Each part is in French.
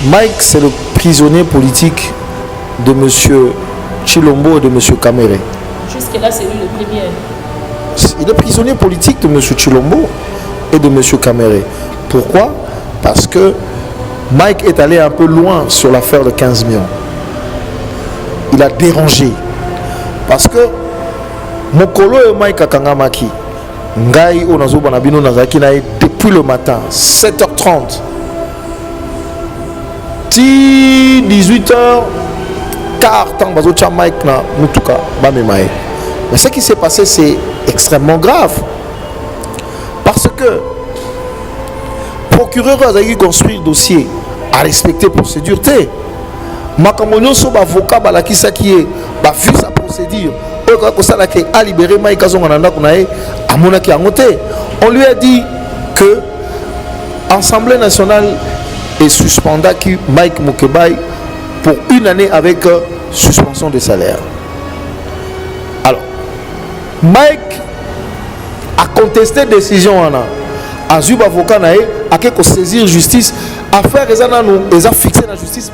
Mike, c'est le prisonnier politique de M. Chilombo et de M. Kamere. Jusque-là, c'est lui le premier. Il est prisonnier politique de M. Chilombo et de M. Kamere. Pourquoi? Parce que Mike est allé un peu loin sur l'affaire de 15 millions. Il a dérangé. Parce que Mokolo et Mike Akangamaki, Ngai Onazo Banabino Nazaki depuis le matin, 7h30, 18h, quart temps, Mike na Mutuka, Bamemae. Mais ce qui s'est passé, c'est extrêmement grave. Parce que le procureur a construit le dossier à respecter la procédure. Makamonio so avocat balakisa qui est vu sa procédure. A libéré Mike Azongananda Kunae à Monaki Angote. On lui a dit que l'Assemblée nationale est suspendue qui Mike Mokebai pour une année avec suspension de salaire. Alors, Mike a contesté la décision. Azub avocat a que saisir justice. Affaire les a fixé la justice.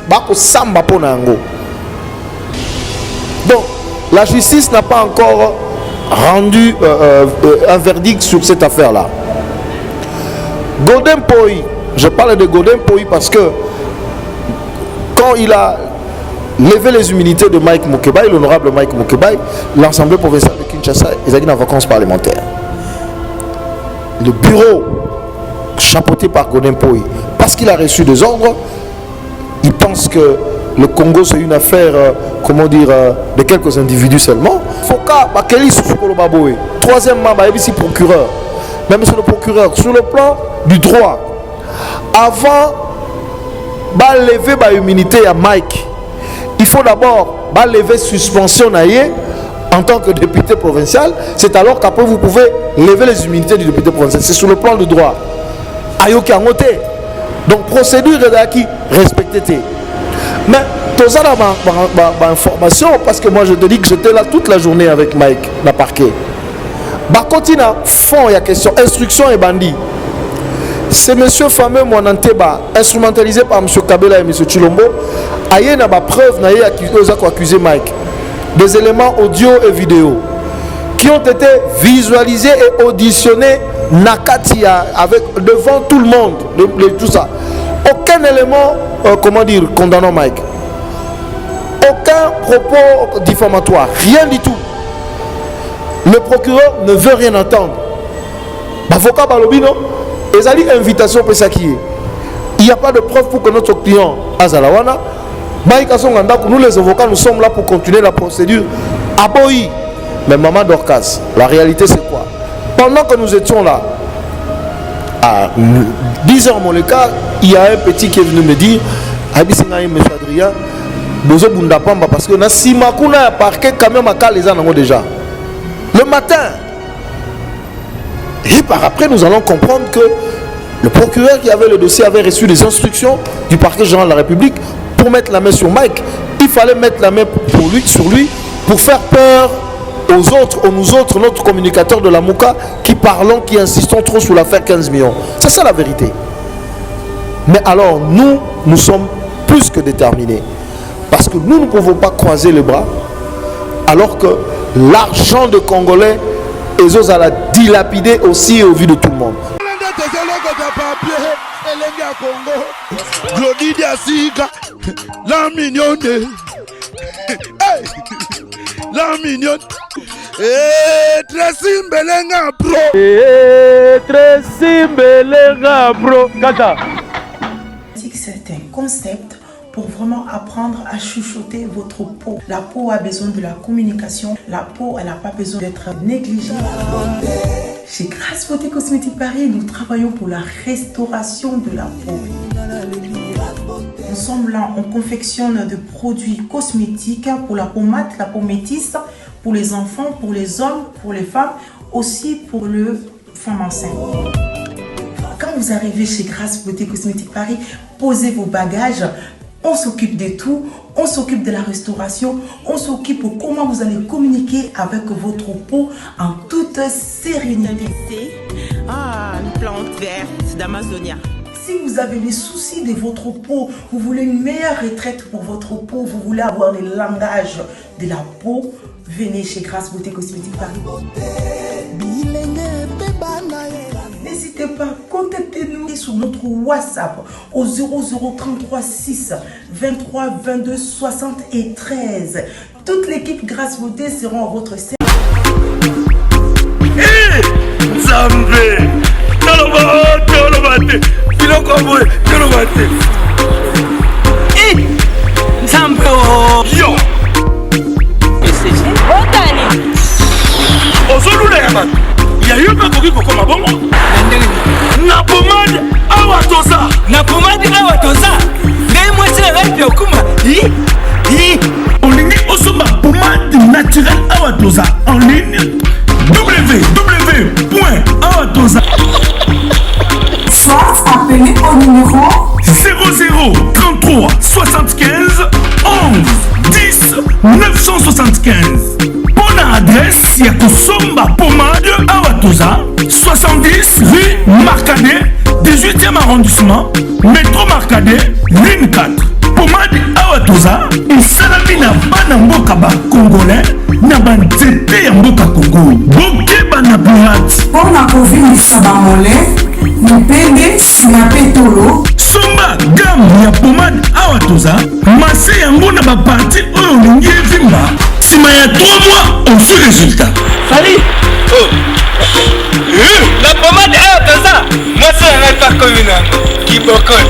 Donc, la justice n'a pas encore rendu un verdict sur cette affaire-là. Golden Poi, je parle de Golden Poi parce que quand il a levé les humilités de Mike Mokebai, l'honorable Mike Mokebai, l'Assemblée provinciale de Kinshasa est en vacances parlementaires. Le bureau chapeauté par Golden Poi, parce qu'il a reçu des ordres, il pense que le Congo c'est une affaire, de quelques individus seulement. Troisièmement, ici procureur. Mais monsieur le procureur, sur le plan du droit, avant de lever l'immunité à Mike, il faut d'abord lever suspension en tant que député provincial. C'est alors qu'après vous pouvez lever les immunités du député provincial. C'est sur le plan du droit. Ayoki Angote. Donc procédure qui respectée. Mais tout ça ma information, parce que moi je te dis que j'étais là toute la journée avec Mike dans le parquet. Continue fond il y a question instruction et bandit. C'est monsieur fameux Mwananteba instrumentalisé par monsieur Kabila et monsieur Chilombo. Aïe n'a pas preuve n'a accusé Mike. Des éléments audio et vidéo qui ont été visualisés et auditionnés Nakatia avec devant tout le monde, tout ça. Aucun élément condamnant Mike. Aucun propos diffamatoire, rien du tout. Le procureur ne veut rien entendre. L'avocat Balobino, ils ont dit invitation pour ça qui est. Il n'y a pas de preuve pour que notre client Azalawana, Mike Asonganda, nous les avocats, nous sommes là pour continuer la procédure. Aboyi. Mais maman Dorcas, la réalité c'est quoi? Pendant que nous étions là, à 10h mon cas, il y a un petit qui est venu me dire, Abisingaï, M. Adrien, Bozo Bundapamba, parce que si Makuna a parqué quand même à les en déjà. Le matin. Et par après, nous allons comprendre que le procureur qui avait le dossier avait reçu des instructions du parquet général de la République pour mettre la main sur Mike. Il fallait mettre la main sur lui pour faire peur aux autres, nous autres, notre communicateur de la Mouka, qui parlons, qui insistons trop sur l'affaire 15 millions. C'est ça la vérité. Mais alors, nous sommes plus que déterminés. Parce que nous ne pouvons pas croiser les bras, alors que l'argent de Congolais, ils osent la dilapider aussi au vu de tout le monde. La mignonne. Kata. C'est un concept pour vraiment apprendre à chuchoter votre peau. La peau a besoin de la communication. La peau, elle n'a pas besoin d'être négligée. Chez Grasse Beauté Cosmétique Paris, nous travaillons pour la restauration de la peau. Nous sommes là, on confectionne des produits cosmétiques pour la peau mate, la peau métisse, pour les enfants, pour les hommes, pour les femmes, aussi pour les femmes enceintes. Quand vous arrivez chez Grasse Beauté Cosmétique Paris, posez vos bagages, on s'occupe de tout, on s'occupe de la restauration, on s'occupe de comment vous allez communiquer avec votre peau en toute sérénité. Ah, une plante verte d'Amazonia. Si vous avez les soucis de votre peau, vous voulez une meilleure retraite pour votre peau, vous voulez avoir le langage de la peau, venez chez Grâce Beauté Cosmétique Paris. N'hésitez pas, contactez-nous sur notre WhatsApp au 0033 6 23 22 73. Toute l'équipe Grâce Beauté sera à votre service. Zambé, Talobate, Kilokoboy, Talobate. Zambé, yo. Ozolulema, ya yoka koki kokoma bongo. Na pomade awatoza. Na pomade awatoza. Ngai mwasi na ngai okuma. Olingi osomba pomade naturelle awatoza en ligne. www.awatoza. Soit appelez au numéro 00 33 75 11 10 975. Bonne adresse, il y a Kosomba Pomade Awatoza, 70 rue Marcadet, 18e arrondissement, métro Marcadet, ligne 4. Pomade Awatoza, et Salamina Banamboka Congolais, Nabanzete Yamboka Congo, Boke Banabourat. pour la COVID Sabamole, Mupende Sinapetolo. Somba gamme ya pomade Awatoza, massé yango na ba parti oyo lingi vimba. Sima ya 3 mois, on fait résultat. Salut. La pommade Awatoza, moi c'est un pas communal qui bocole.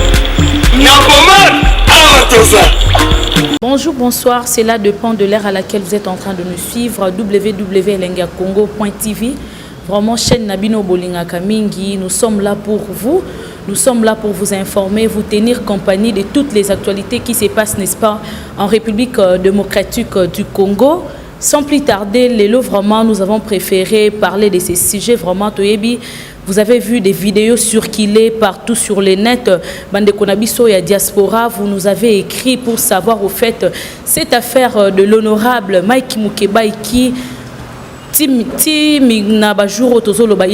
La pommade Awatoza. Bonjour, bonsoir, c'est là dépend de l'ère à laquelle vous êtes en train de nous suivre. www.lengacongo.tv. Vraiment, chaîne Nabino Bolinga Kamingi, nous sommes là pour vous. Nous sommes là pour vous informer, vous tenir compagnie de toutes les actualités qui se passent, n'est-ce pas, en République démocratique du Congo. Sans plus tarder, Lélo, vraiment, nous avons préféré parler de ces sujets. Vraiment, Toyebi, vous avez vu des vidéos circuler partout sur les nets. Bande Konabiso et Diaspora, vous nous avez écrit pour savoir au fait cette affaire de l'honorable Mike Mukeba qui il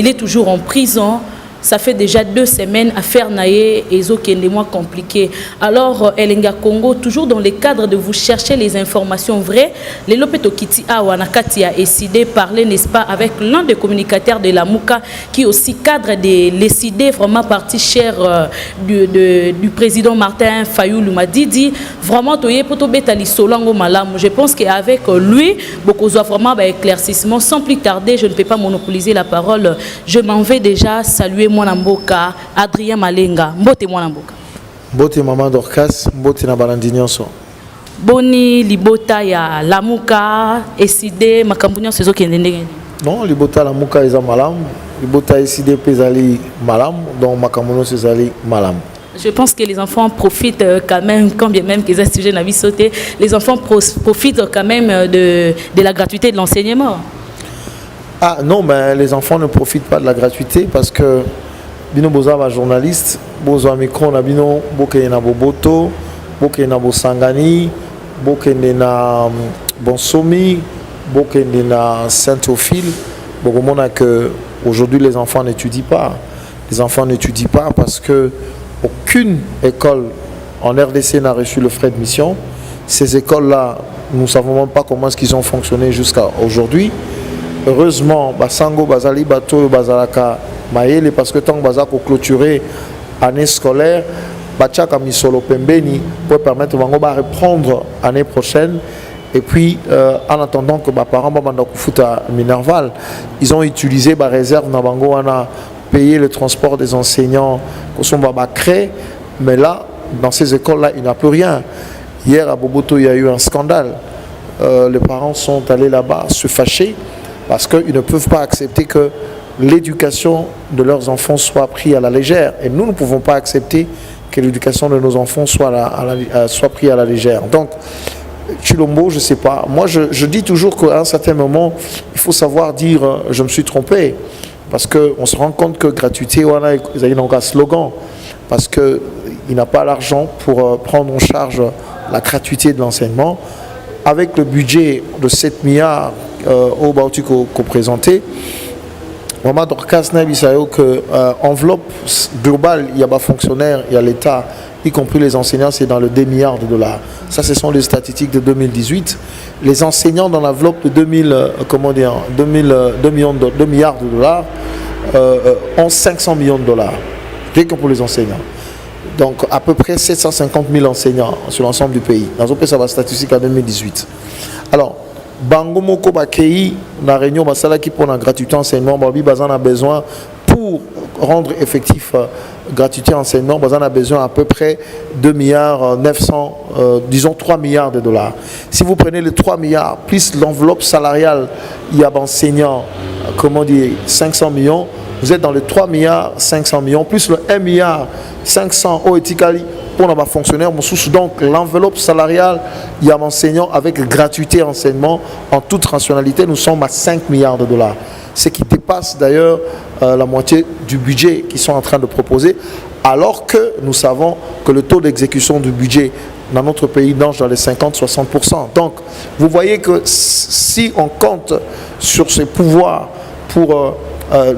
est toujours en prison. Ça fait déjà 2 semaines, affaire Naye et Zokende moins compliqué. Alors, Elenga Congo, toujours dans le cadre de vous chercher les informations vraies, les Lopeto Kiti Awanakati a décidé de parler, n'est-ce pas, avec l'un des communicateurs de la Mouka, qui est aussi cadre de l'ECD, vraiment partie chère du président Martin Fayoulou Madidi. Vraiment, Toye Poto Betali Solango Malam. Je pense qu'avec lui, beaucoup de vraiment éclaircissement. Sans plus tarder, je ne peux pas monopoliser la parole. Je m'en vais déjà saluer Mwanamboka, Adrien Malenga. Mbote Mwanamboka. Mbote Maman Dorcas, Mbote na Balandinionso. Boni libota ya Lamuka, Eside, Makambunyon Sezo Kendenge. Non, libota Lamuka eza malam, libota Eside Pezali malam, donc Makambunyon Sezali malam. Je pense que les enfants profitent quand même, quand bien même qu'ils aient sujet n'a sauté, les enfants profitent quand même de la gratuité de l'enseignement. Ah non, mais les enfants ne profitent pas de la gratuité parce que Bino Boza va journaliste, Boza micro na Bino, Boke na Boboto, Boke na Bosangani, Boke na Bonsomi, Boke na Saint-Ophile. Bon, on a que aujourd'hui les enfants n'étudient pas. Les enfants n'étudient pas parce que aucune école en RDC n'a reçu le frais de mission. Ces écoles-là, nous ne savons même pas comment est-ce qu'ils ont fonctionné jusqu'à aujourd'hui. Heureusement, Basango, Bazali, Bato, Bazalaka, Maël, parce que tant que Bazako clôturer l'année scolaire, Bachaka Misolo Pembeni pour permettre de reprendre l'année prochaine. Et puis, en attendant que mes parents à Minerval, ils ont utilisé la réserve Nabango, on a payé le transport des enseignants, mais là, dans ces écoles-là, il n'y a plus rien. Hier à Boboto, il y a eu un scandale. Les parents sont allés là-bas se fâcher parce qu'ils ne peuvent pas accepter que l'éducation de leurs enfants soit prise à la légère. Et nous ne pouvons pas accepter que l'éducation de nos enfants soit prise à la légère. Donc, Chilombo, je ne sais pas. Moi, je dis toujours qu'à un certain moment, il faut savoir dire « je me suis trompé ». Parce qu'on se rend compte que gratuité, on a un slogan. Parce qu'il n'a pas l'argent pour prendre en charge la gratuité de l'enseignement. Avec le budget de 7 milliards au Baouti qu'on présentait, Maman Dorcas Nabisayo que enveloppe globale, il y a des fonctionnaires, il y a l'État, y compris les enseignants, c'est dans le 2 milliards de dollars. Ça, ce sont les statistiques de 2018. Les enseignants dans l'enveloppe de 2 milliards de dollars ont 500 millions de dollars, rien que pour les enseignants. Donc à peu près 750 000 enseignants sur l'ensemble du pays. Dans ça va statistique en 2018. Alors, Bango Moko Bakei, la réunion Basala qui prend la gratuité enseignement, Babi Bazan a besoin pour rendre effectif gratuité enseignement, Bazan a besoin à peu près 2 milliards 900, disons 3 milliards de dollars. Si vous prenez les 3 milliards plus l'enveloppe salariale, il y a enseignants, comment dire, 500 millions, vous êtes dans les 3 milliards 500 millions, plus le 1 milliard 500 au Etikali pour nos fonctionnaires. Donc l'enveloppe salariale, il y a enseignants avec gratuité enseignement en toute rationalité, nous sommes à 5 milliards de dollars. Ce qui dépasse d'ailleurs la moitié du budget qu'ils sont en train de proposer, alors que nous savons que le taux d'exécution du budget dans notre pays dange dans les 50-60%. Donc vous voyez que si on compte sur ces pouvoirs pour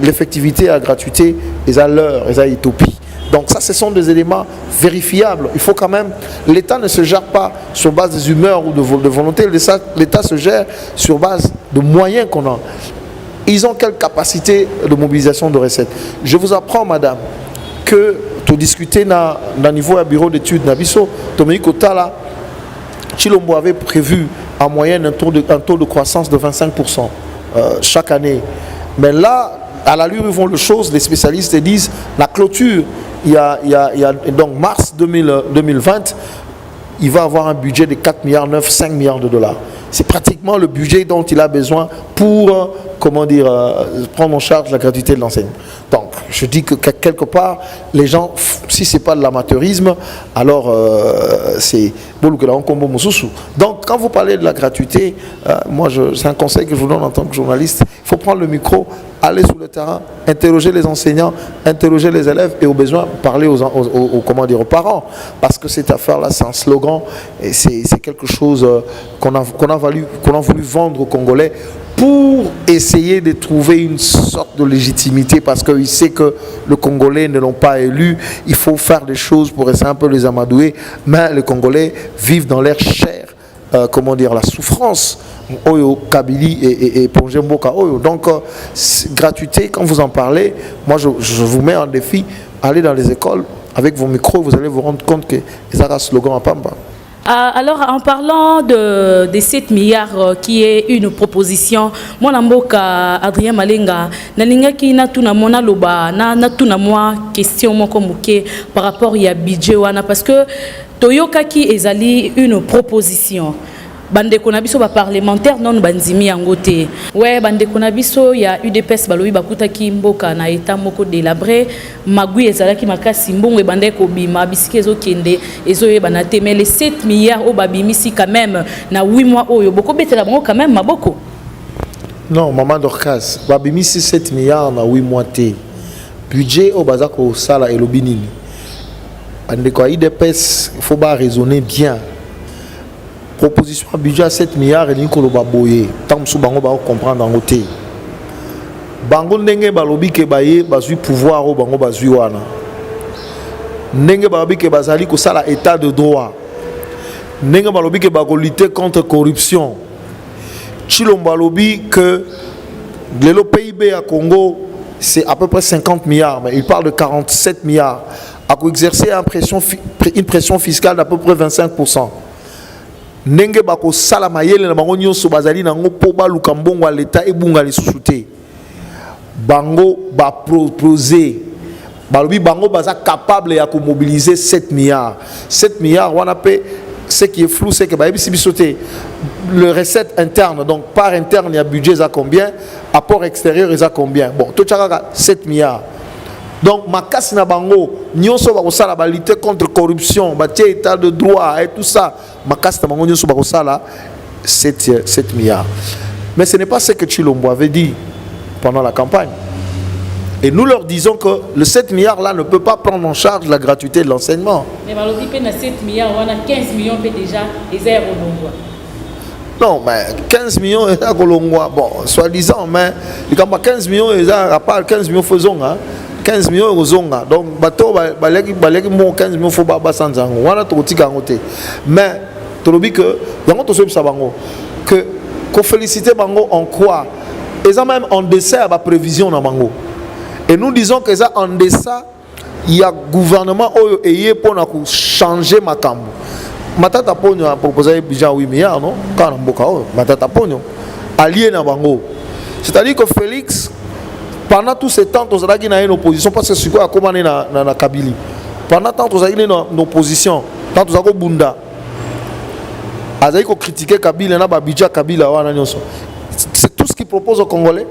l'effectivité à gratuité, ils ont l'heure, ils ont utopie. Donc ça, ce sont des éléments vérifiables. Il faut quand même, l'État ne se gère pas sur base des humeurs ou de volonté, l'État se gère sur base de moyens qu'on a. Ils ont quelle capacité de mobilisation de recettes? Je vous apprends, madame, que pour discuter dans le niveau du bureau d'études Nabiso, Dominique Otala, Chilombo avait prévu en moyenne un taux de croissance de 25% chaque année. Mais là, à l'allure où vont les choses, les spécialistes disent la clôture, il y a donc mars 2020, il va avoir un budget de 4 milliards 9, 5 milliards de dollars. C'est pratiquement le budget dont il a besoin pour, prendre en charge la gratuité de l'enseignant. Donc, je dis que quelque part, les gens, si ce n'est pas de l'amateurisme, alors c'est... Donc, quand vous parlez de la gratuité, moi, c'est un conseil que je vous donne en tant que journaliste. Il faut prendre le micro, aller sur le terrain, interroger les enseignants, interroger les élèves et au besoin, parler aux parents. Parce que cette affaire-là, c'est un slogan et c'est quelque chose qu'on a voulu vendre aux Congolais pour essayer de trouver une sorte de légitimité, parce qu'il sait que les Congolais ne l'ont pas élu. Il faut faire des choses pour essayer un peu les amadouer, mais les Congolais vivent dans leur chair, la souffrance. Oyo, Kabili et Pongé Mboka Oyo. Donc, gratuité, quand vous en parlez, moi je vous mets en défi, allez dans les écoles avec vos micros, vous allez vous rendre compte que c'est un slogan à Pamba. Alors, en parlant de 7 milliards qui est une proposition, moi, Namboka, Adrien Malenga, Nalinga qui n'a tout na mona loba, na tout na moi question mon comme par rapport à budget wana, parce que Toyoka qui est allé une proposition. Bande konabiso ba parlementaire non banzimi yangote. Ouais, bande konabiso ya UDPS balobi bakuta ki mboka na état moko délabré, magui ezala ki makasi mbongo e bande ko bima bisike ezo kende ezo ye banate, mais les 7 milliards au babimisi quand même na 8 mois oyo boko betela bango quand même maboko. Non, maman Dorcas, babimisi 7 milliards na 8 mois té. Budget au bazako sala et lobinini. Bande ko UDPS, il faut pas raisonner bien. Proposition à budget à 7 milliards et Nicolas Baboye. Tant que Bango va comprendre en côté. Bango n'enge balobi ke baye bazui pouvoir au Bango bazui wana. N'enge balobi ke bazali ko sala état de droit. N'enge balobi ke bago lutter contre corruption. Chilombo balobi que le PIB à Congo c'est à peu près 50 milliards, mais il parle de 47 milliards. À exercer une pression fiscale d'à peu près 25%. Nenge bako sala mayele na bango nyonso bazali nango po ba lukambongo l'État et bunga lisusu te. Bango ba proposer balobi bango baza capable ya ko mobiliser 7 milliards. 7 milliards wana pe ce qui est flou c'est que ba ebisi bisoté le recette interne, donc par interne il y a budget à combien, apport extérieur il y a combien. Bon, tout ça 7 milliards. Donc, makasi na bango, nyonso ba kosala ba lutter contre corruption, ba tie état de droit et tout ça. Makasi na bango nyonso ba kosala 7 milliards. Mais ce n'est pas ce que Chilombo avait dit pendant la campagne. Et nous leur disons que le 7 milliards là ne peut pas prendre en charge la gratuité de l'enseignement. Mais malheureusement, 7 milliards, on a 15 millions déjà, les airs au nombre. Non, mais 15 millions, bon, soi-disant, mais il y a 15 millions, à part 15 millions faisons, 15 millions aux zonga. Donc, bateau, 15 millions, faut pas sans zango. Voilà, tout petit gangoté. Mais, tu dis que, il y a tout ça, que, qu'on félicite Bango en quoi? Et ça même en dessin à la prévision dans Bango. Et nous disons que ça en dessin, il y a gouvernement qui pour changer ma cambo. Matata Pogno a proposé déjà 8 milliards, non? Quand on Matata Pogno, allié dans Bango. C'est-à-dire que Félix, pendant tous ces temps, on a une opposition, parce que c'est quoi, comment on est dans la Kabylie. Pendant tant on a une opposition, tant on a une Bunda. On a critiqué Kabila, on a Babidja Kabila. C'est tout ce qu'il propose aux Congolais,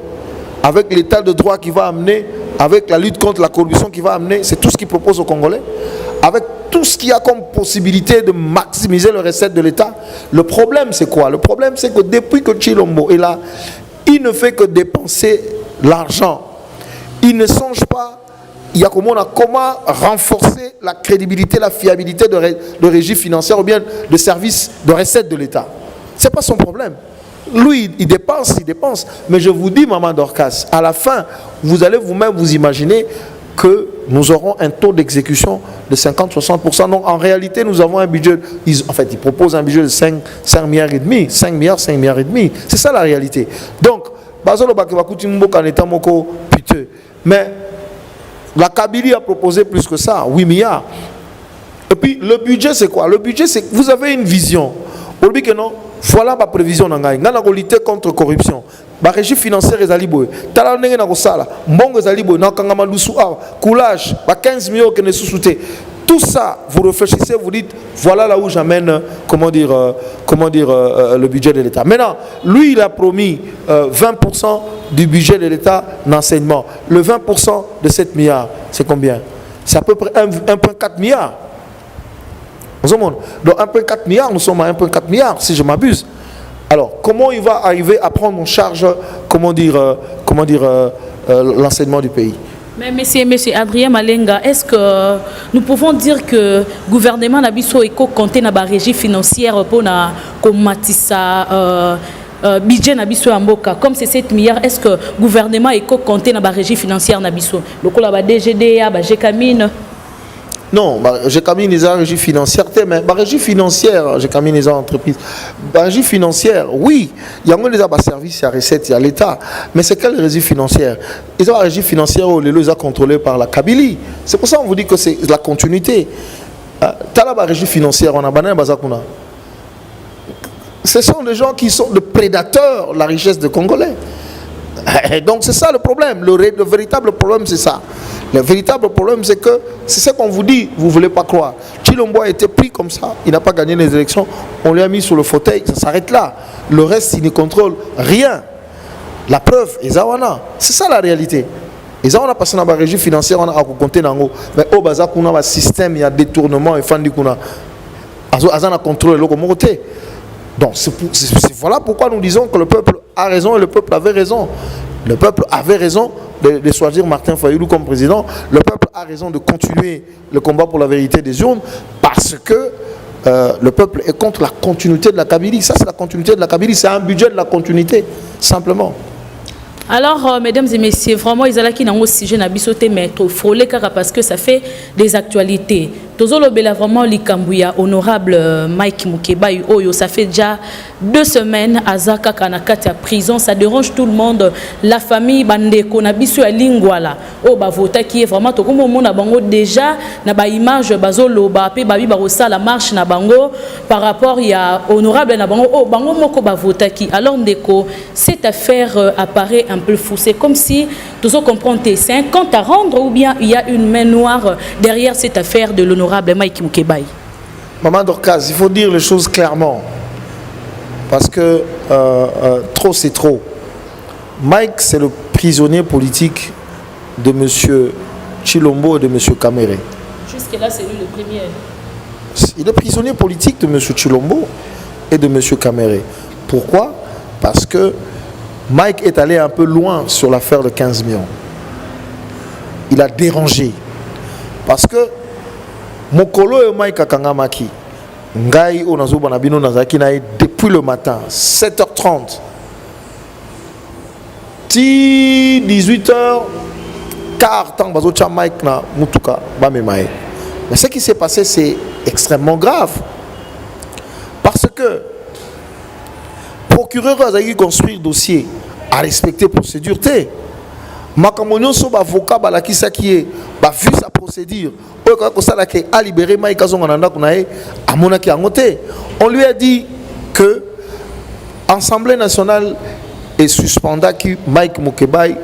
avec l'état de droit qui va amener, avec la lutte contre la corruption qui va amener, c'est tout ce qu'il propose aux Congolais, avec tout ce qu'il y a comme possibilité de maximiser les recettes de l'État. Le problème, c'est quoi? Le problème, c'est que depuis que Tshilombo est là, il ne fait que dépenser l'argent. Il ne songe pas, il y a comment renforcer la crédibilité, la fiabilité de régie financière ou bien de services de recettes de l'État. Ce n'est pas son problème. Lui, il dépense. Mais je vous dis, Maman Dorcas, à la fin, vous allez vous-même vous imaginer que nous aurons un taux d'exécution de 50-60%. Donc, en réalité, nous avons un budget, ils proposent un budget de 5 milliards et demi, 5 milliards et demi. C'est ça la réalité. Donc, mais la Kabylie a proposé plus que ça, 8 milliards. Et puis, le budget, c'est quoi? Le budget, c'est que vous avez une vision. Aujourd'hui, que non, voilà ma prévision. Nous avons lutter contre la corruption. La régie financière est à l'Iboé. Talanenge na kosala. Mbongo est à l'Iboé. Na kangama lusu awa. Coulage. 15 millions que ne sous-souté. Tout ça, vous réfléchissez, vous dites, voilà là où j'amène, le budget de l'État. Maintenant, lui, il a promis 20% du budget de l'État d'enseignement. Le 20% de 7 milliards, c'est combien? C'est à peu près 1,4 milliard. Donc 1,4 milliard, nous sommes à 1,4 milliard, si je m'abuse. Alors, comment il va arriver à prendre en charge, l'enseignement du pays? Mais monsieur Adrien Malenga, est-ce que nous pouvons dire que le gouvernement Nabiso est compté dans la régie financière pour Matissa budget Nabiso Amboka? Comme c'est 7 milliards, est-ce que le gouvernement est compté dans la régie financière Nabiso? Le coup là, DGDA, GECAMINE? Non, j'ai mis les régies financières, mais la régie financière, j'ai mis les entreprises. La régie financière, oui, il y a des services, il y a recettes, il y a l'État. Mais c'est quelle régie financière? La régie financière, les a contrôlés par la Kabylie. C'est pour ça qu'on vous dit que c'est la continuité. La régie financière, on a bané Bazakuna. Ce sont des gens qui sont des prédateurs de la richesse des Congolais. Et donc c'est ça le problème. Le véritable problème, c'est ça. Le véritable problème, c'est que c'est ce qu'on vous dit, vous ne voulez pas croire. Tshilombo a été pris comme ça, il n'a pas gagné les élections, on lui a mis sur le fauteuil, ça s'arrête là. Le reste, il ne contrôle rien. La preuve, Ezawana, c'est ça la réalité. Ezawana passe dans la régie financière, on a compté dans l'eau. Mais au Baza, on a un système, il y a détournement, et Fandi Kuna. Azana contrôle le côté. Donc voilà pourquoi nous disons que le peuple a raison et le peuple avait raison. Le peuple avait raison de choisir Martin Fayulu comme président. Le peuple a raison de continuer le combat pour la vérité des urnes parce que le peuple est contre la continuité de la Kabylie. Ça, c'est la continuité de la Kabylie. C'est un budget de la continuité, simplement. Alors, mesdames et messieurs, vraiment, ils ont qui n'ont aussi sujet n'abisoté mais trop frôlé parce que ça fait des actualités. Tozolo Bela vraiment l'Ikambouya, honorable Mike Mukebaï Oyo, ça fait déjà 2 semaines à Zaka Kanakati à prison, ça dérange tout le monde. La famille Bandeko Nabisu à Lingwala, oh bah vota qui est vraiment tout comme au monde à Bango déjà na ba image bazolo ba pe babi barosa la marche na Bango par rapport il y a honorable na Bango oh Bango moko ba vota qui alors ndeko cette affaire apparaît un peu fou, c'est comme si tous on comprend c'est un compte à rendre ou bien il y a une main noire derrière cette affaire de l'honorable Mike Mukebaï. Maman Dorcas, il faut dire les choses clairement. Parce que trop c'est trop. Mike, c'est le prisonnier politique de M. Tshilombo et de M. Kamere. Jusque-là, c'est lui le premier. Il est prisonnier politique de M. Tshilombo et de M. Kamere. Pourquoi? Parce que Mike est allé un peu loin sur l'affaire de 15 millions. Il a dérangé. Parce que Mokolo et Mike Akangamaki, Ngai Onazo Banabino Nazaki Nae depuis le matin, 7h30. 18h, car tant bazo cha Mike na mutuka ba memae. Mais ce qui s'est passé, c'est extrêmement grave. Parce que procureur a dû construire dossier à respecter procédure T. Makamonyo so avocat balaki sa qui est ba vu sa procédure. A libéré Mike Azongananda kunae a monaki angote. On lui a dit que l'Assemblée nationale est suspendu Mike Mukebai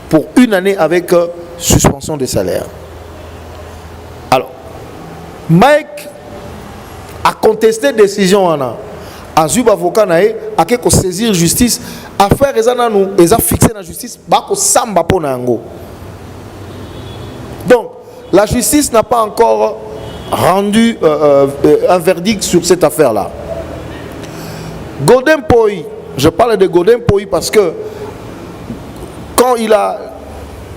pour 1 année avec suspension de salaire. Alors, Mike a contesté décision a Zub avocat nae a que saisir justice affaire ezana nous eza fixé la justice ba ko samba pona ngo. Donc la justice n'a pas encore rendu un verdict sur cette affaire là. Godin Poi, je parle de Godin Poi parce que quand il a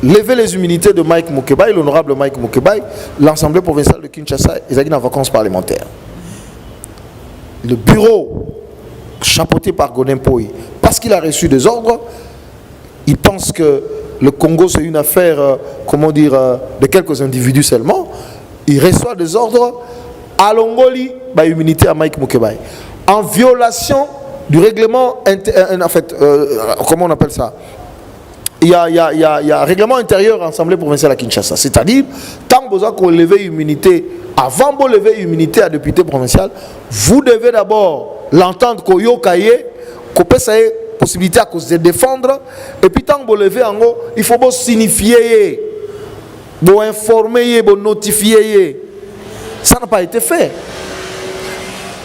levé les immunités de Mike Mukebai, l'honorable Mike Mukebai, l'Assemblée provinciale de Kinshasa est en vacances parlementaires. Le bureau chapeauté par Godin Poi, parce qu'il a reçu des ordres, il pense que le Congo c'est une affaire, de quelques individus seulement. Il reçoit des ordres à Longoli, immunité à Mike Mukebai, en violation du règlement, en fait, comment on appelle ça? Il y a un règlement intérieur à l'Assemblée provinciale à Kinshasa. C'est-à-dire, tant que vous avez levé immunité, avant de lever immunité à député provincial, vous devez d'abord l'entendre qu'il y a possibilité à se défendre. Et puis, tant que vous levez en haut, il faut vous signifier, vous informer, vous notifier. Ça n'a pas été fait.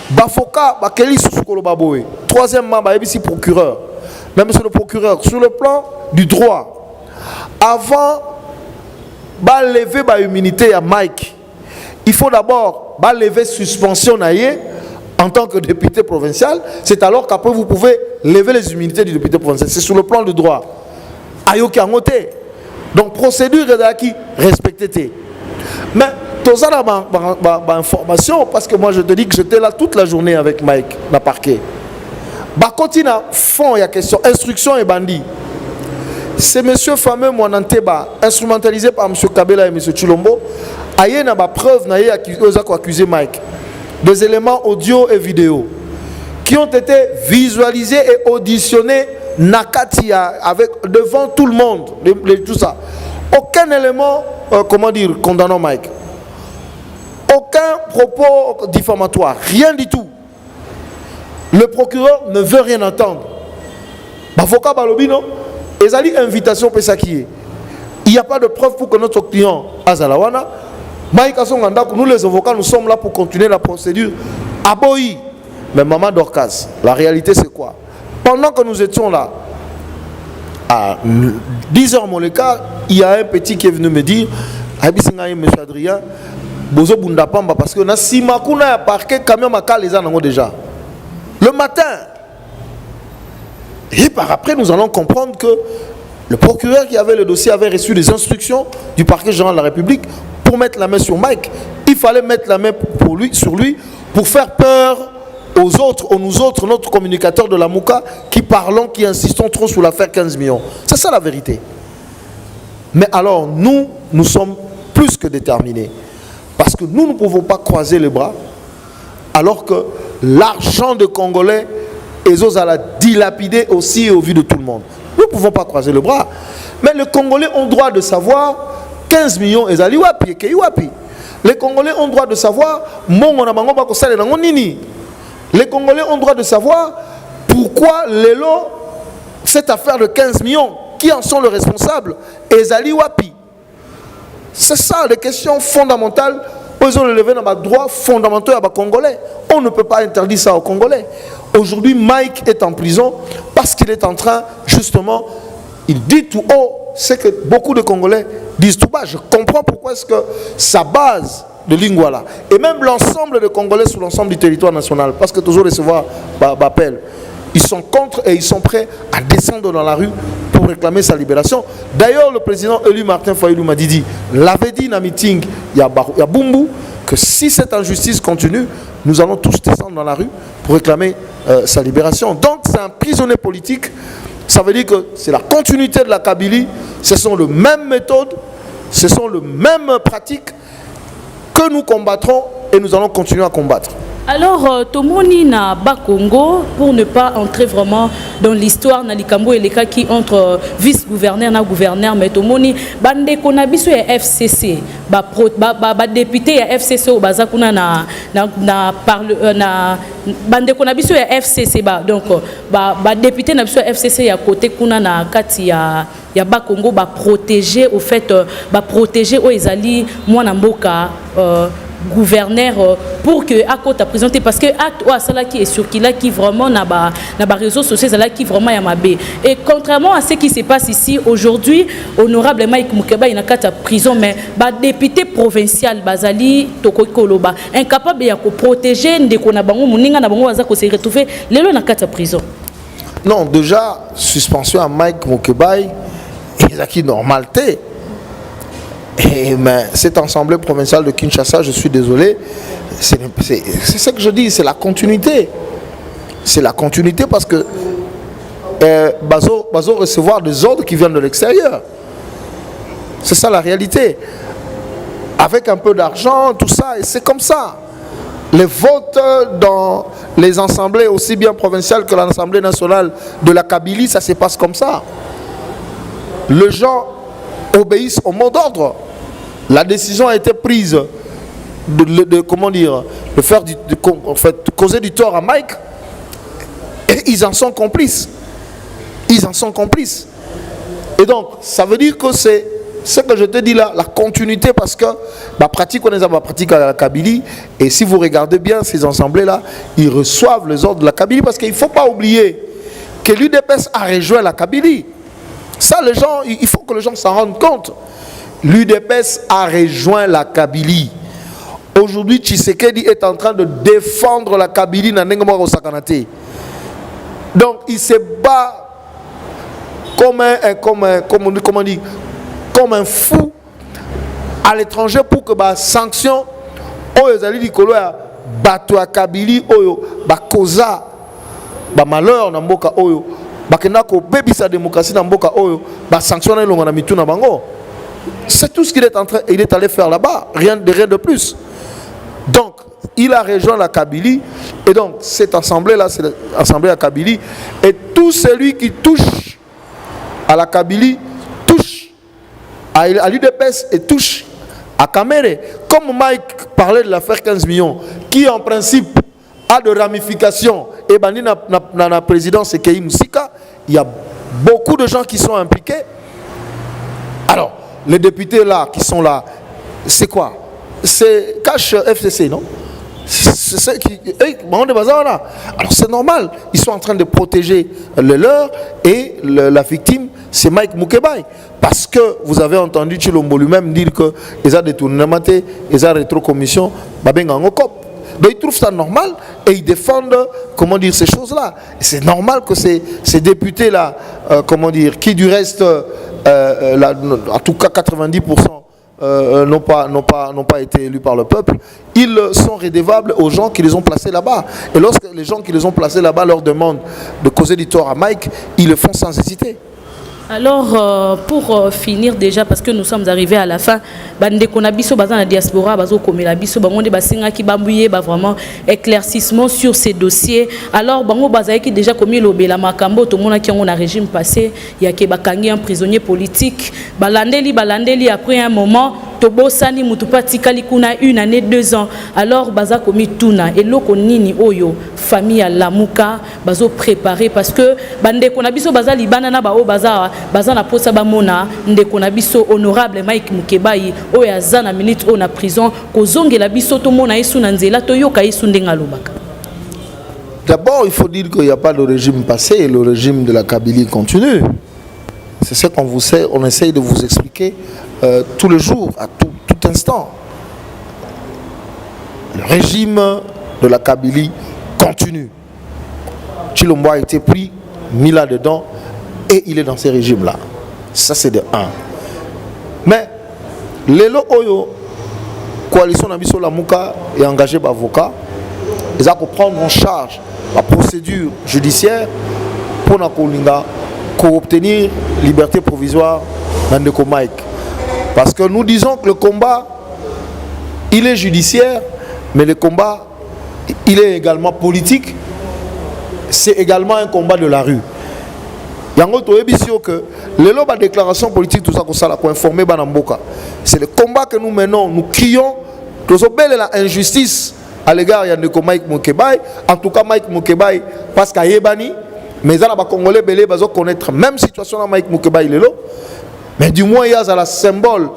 Bafoka, Bakeli Sousukolo Baboé. Troisièmement, ici procureur. Même sur le procureur, sur le plan du droit, avant de lever l'immunité à Mike, il faut d'abord lever suspension en tant que député provincial. C'est alors qu'après vous pouvez lever les immunités du député provincial. C'est sur le plan du droit. Ayoki Angote. Donc procédure qui respectée. Mais tout ça là, information, parce que moi je te dis que j'étais là toute la journée avec Mike dans le parquet. Bakotina fond il y a question instruction et bandit. C'est monsieur fameux Mwananteba instrumentalisé par monsieur Kabela et monsieur Chulombo. Aye na ba preuve na accusé Mike. Des éléments audio et vidéo qui ont été visualisés et auditionnés Nakatia avec devant tout le monde, tout ça. Aucun élément condamnant Mike. Aucun propos diffamatoire, rien du tout. Le procureur ne veut rien entendre. Bavoka Balobi, non? Et ça dit invitation pour ça qui est. Il n'y a pas de preuve pour que notre client Azalawana, Mike Asonganda, nous les avocats, nous sommes là pour continuer la procédure. Aboyi. Mais maman Dorcas, la réalité c'est quoi? Pendant que nous étions là, à 10h Moleka, il y a un petit qui est venu me dire, monsieur Adrien, Bozo Bundapamba, parce que si Makuna a parqué, camion Maka les a déjà. Le matin. Et par après, nous allons comprendre que le procureur qui avait le dossier avait reçu des instructions du parquet général de la République pour mettre la main sur Mike. Il fallait mettre la main sur lui pour faire peur aux autres, nous autres, notre communicateur de la Mouka, qui parlons, qui insistons trop sur l'affaire 15 millions. C'est ça la vérité. Mais alors, nous sommes plus que déterminés. Parce que nous ne pouvons pas croiser les bras alors que l'argent des Congolais est à la dilapider aussi au vu de tout le monde. Nous ne pouvons pas croiser les bras. Mais les Congolais ont droit de savoir 15 millions et Wapi. Les Congolais ont droit de savoir les Congolais ont droit de savoir pourquoi cette affaire de 15 millions, qui en sont les responsables, et Wapi. C'est ça les questions fondamentales. Ils ont levé dans les droits fondamentaux à Congolais. On ne peut pas interdire ça aux Congolais. Aujourd'hui, Mike est en prison parce qu'il est en train, justement, il dit tout haut, c'est que beaucoup de Congolais disent tout bas. Je comprends pourquoi est-ce que sa base de Lingwala, et même l'ensemble des Congolais sur l'ensemble du territoire national, parce que toujours recevoir l'appel, ils sont contre et ils sont prêts à descendre dans la rue pour réclamer sa libération. D'ailleurs, le président élu Martin Fayulu m'a dit, l'avait dit dans le meeting, il y a Bumbu, que si cette injustice continue, nous allons tous descendre dans la rue pour réclamer sa libération. Donc c'est un prisonnier politique. Ça veut dire que c'est la continuité de la Kabylie. Ce sont les mêmes méthodes, ce sont les mêmes pratiques que nous combattrons et nous allons continuer à combattre. Alors, Tomoni na Bakongo, pour ne pas entrer vraiment dans l'histoire, na likambo et les cas qui entre vice-gouverneur na gouverneur, mais Tomoni, bande konabiso ya FCC, ba député ya FCC au bazakuna na bande konabiso ya FCC ba donc ba député na biso FCC ya côté kuna na kati ya Bakongo ba protéger au fait ba protéger o ezali mwana mboka gouverneur pour que acte à présenter parce que acte ou ça là qui est sur qui là qui vraiment n'a pas réseaux sociaux là qui vraiment y a mabé et contrairement à ce qui se passe ici aujourd'hui honorable Mike Mukeba il a quatre prison mais ba député provincial bazali tokokoloba incapable ya ko protéger ndeko na bango muninga na bango baza ko se retrouver lelo na quatre prison. Non, déjà suspension à Mike Mukeba il a qui normalité. Mais cette assemblée provinciale de Kinshasa, je suis désolé, c'est ce que je dis, c'est la continuité. C'est la continuité parce que Bazo recevoir des ordres qui viennent de l'extérieur. C'est ça la réalité. Avec un peu d'argent, tout ça, et c'est comme ça. Les votes dans les assemblées, aussi bien provinciales que l'Assemblée nationale de la Kabylie, ça se passe comme ça. Les gens obéissent au mot d'ordre. La décision a été prise de comment dire, de faire en fait, causer du tort à Mike, et ils en sont complices. Ils en sont complices. Et donc, ça veut dire que c'est ce que je te dis là, la continuité, parce que la pratique, on est à la pratique à la Kabylie, et si vous regardez bien ces assemblées-là, ils reçoivent les ordres de la Kabylie, parce qu'il ne faut pas oublier que l'UDPS a rejoint la Kabylie. Ça, les gens, il faut que les gens s'en rendent compte. L'UDPS a rejoint la Kabylie. Aujourd'hui, Tshisekedi est en train de défendre la Kabylie dans Nengamoro Sakanate. Donc, il se bat comme un fou à l'étranger pour que les sanctions bato à Kabylie causa malheur na mboka oyo bakenda ko bebisa démocratie na mboka oyo ba sanctionner longa na mitu na bango. C'est tout ce qu'il est allé faire là-bas, rien de plus. Donc, il a rejoint la Kabylie, et donc cette assemblée-là, c'est l'assemblée à Kabylie, et tout celui qui touche à la Kabylie touche à l'UDPS et touche à Kamere. Comme Mike parlait de l'affaire 15 millions, qui en principe a de ramifications, et bandi dans la présidence et Kei Moussika, il y a beaucoup de gens qui sont impliqués. Alors, les députés là, qui sont là, c'est quoi? C'est cash FCC, non? C'est qui... Alors c'est normal, ils sont en train de protéger le leur et la victime, c'est Mike Mukeba. Parce que vous avez entendu Chilombo lui-même dire que les a détournement, les a rétrocommission, donc ils trouvent ça normal et ils défendent, comment dire, ces choses-là. C'est normal que ces députés-là, comment dire, qui du reste, en tout cas 90%, n'ont pas été élus par le peuple, ils sont redevables aux gens qui les ont placés là-bas. Et lorsque les gens qui les ont placés là-bas leur demandent de causer du tort à Mike, ils le font sans hésiter. Alors, pour finir déjà, parce que nous sommes arrivés à la fin, bande konabiso bazan la diaspora, bazo komela biso bangonde basinga ki bambouye ba vraiment éclaircissement sur ces dossiers. Alors, bango bazaye qui déjà commis l'obela makambo tout monde qui on a régime passé, il y a ke bakangi un prisonnier politique, balandeli après un moment tobosani mutupa tikali kuna 1 année 2 ans. Alors baza komi tuna et loko nini oyo famille à Lamuka bazo préparer parce que bande konabiso baza libana na ba o baza na posa bamona ndeko na biso honorable Mike Mukeba oyo aza na minute o na prison kozongela biso to mona yesu na nzela to yoka yesu ndenga lobaka. D'abord, il faut dire qu'il n'y a pas de régime passé et le régime de la Kabylie continue. C'est ce qu'on essaye de vous expliquer tous les jours, à tout instant. Le régime de la Kabylie continue. Chilombo a été pris, mis là-dedans, et il est dans ces régimes-là. Ça, c'est de 1. Mais, Lelo Oyo, coalition Nabiso Lamuka est engagée par avocat. Ils vont prendre en charge la procédure judiciaire pour obtenir liberté provisoire dans le Mike. Parce que nous disons que le combat, il est judiciaire, mais le combat, il est également politique. C'est également un combat de la rue. Il y a un autre que les lois de déclaration politique, tout ça, pour informer Banamboka. C'est le combat que nous menons. Nous crions que la injustice à l'égard de Mike Moukebaï. En tout cas, Mike Moukebaï, parce qu'il y a Yébani, mais il y a des Congolais qui vont connaître la même situation à Mike Moukebaï. Mais du moins, il y a un symbole.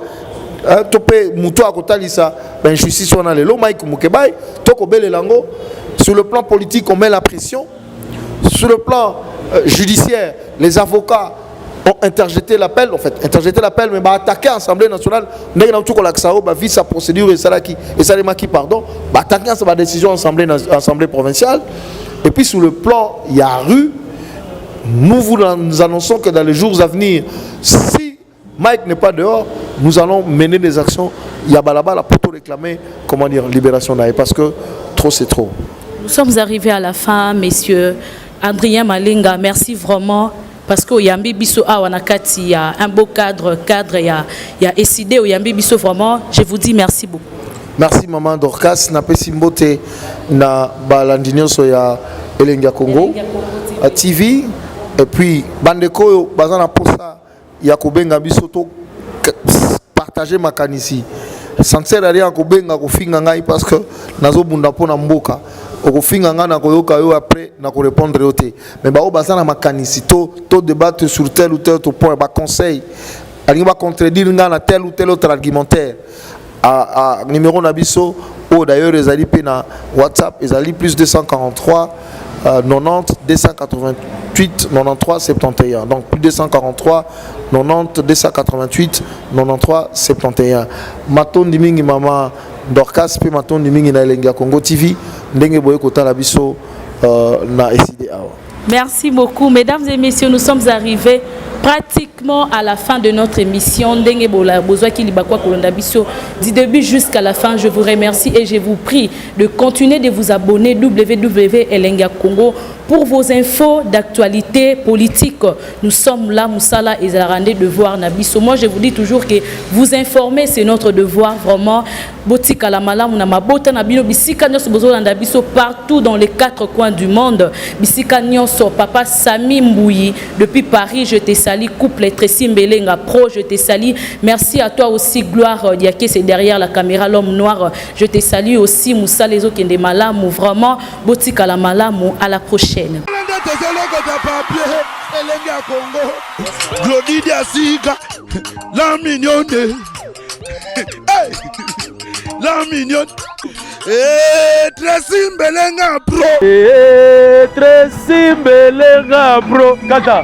Injustice on a le Mike Moukebaï. Sur le plan politique, on met la pression. Sur le plan judiciaire, les avocats ont interjeté l'appel, mais attaqué l'Assemblée nationale, vu sa procédure et attaqué sa décision Assemblée provinciale. Et puis sur le plan, il y a rue, nous vous annonçons que dans les jours à venir, si Mike n'est pas dehors, nous allons mener des actions, il y a balabala pour réclamer, libération d'Aïe, parce que trop c'est trop. Nous sommes arrivés à la fin, messieurs. Adrien Malinga, merci vraiment. Parce que Yambi Bisso Awanakati, il y a un beau cadre, il y a SID au Yambi Bisso, vraiment, je vous dis merci beaucoup. Merci maman Dorcas, na pesimbote na balandinyo so ya Elenga Congo, TV, et puis bandeko bazana posa ya kobenga biso to partager makanisi. Sincère rien kobenga kofinga ngai parce que nazo bunda pona mboka. Okofinga nga na koyoka yo après na ko répondre yote. Mais ba o bazana makanisi to débattre sur tel ou tel point ba conseil. Ali ba contredire nga na tel ou tel autre argumentaire. À numéro Nabiso, ou d'ailleurs les alliés na WhatsApp, les alliés plus 243 90 288 93 71. Donc plus 243 90 288 93 71. Maton dimingi mama Dorcas pe maton dimingi na Elenga Congo TV ndenge boye kota la biso na SID awa. Merci beaucoup mesdames et messieurs, nous sommes arrivés pratiquement à la fin de notre émission. Du début jusqu'à la fin, je vous remercie et je vous prie de continuer de vous abonner www.elenga Congo pour vos infos d'actualité politique. Nous sommes là, Moussala et Zarandé, devoir Nabiso. Moi, je vous dis toujours que vous informer, c'est notre devoir, vraiment. Botika la malam, bota nabino, bisika nyoso bozo Nabiso partout dans les 4 coins du monde. Bisika nyoso, papa Sami Mbouyi, depuis Paris, je te salue. Couple Tracy Mbelenga Pro, je te salue. Merci à toi aussi, Gloire Diaké, c'est derrière la caméra, l'homme noir. Je te salue aussi, Moussa les autres qui sont malam, vraiment. Botika la malam, à la prochaine. La mignonne, la mignonne, Tracy Mbelenga Pro, Tracy Mbelenga Pro, Kata.